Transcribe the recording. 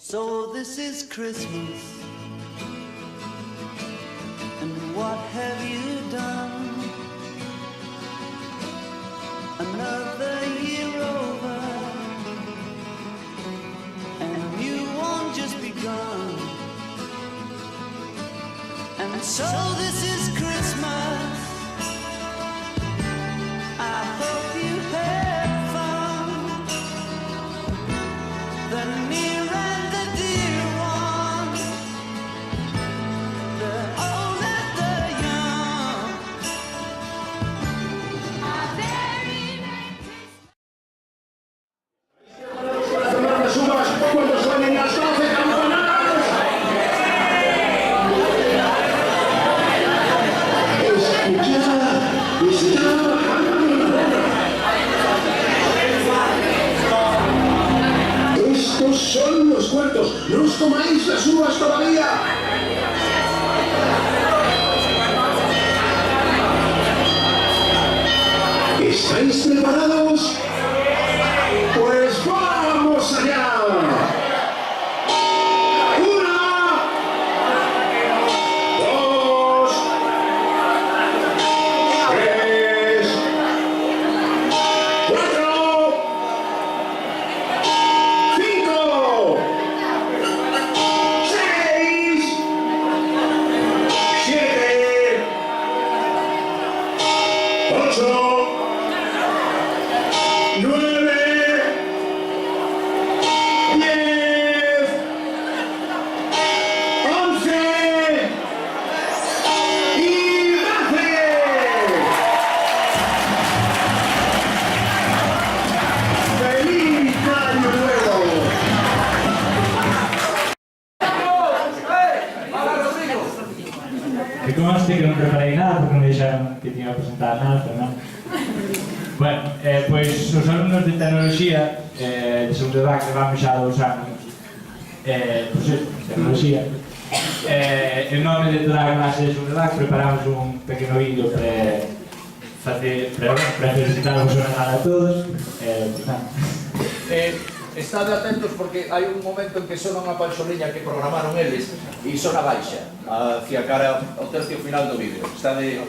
So this is Christmas, and what have you done? Another year over, and you won't just begun. And so this is Christmas, I hope you had fun. The near and the dear ones, the old and the young. A very Merry Christmas. Cuando suenen las 12 campanadas. Estos son los cuartos. No os comáis las uvas todavía. ¿Estáis preparados? Pues vamos allá. Que conste que non preparei nada porque non me dixeron que tiña que presentar nada, pero non. Bueno, pois os alumnos de tecnoloxía de segundo edad que vamos xa 2 anos pois tecnoloxía en nome de toda a clase de segundo edad preparamos un pequeno vídeo para felicitar o seu Nadal a todos Estade atentos porque hai un momento en que sona unha panxoliña que programaron eles e sona baixa hacia cara ao tercio final do vídeo. Estade...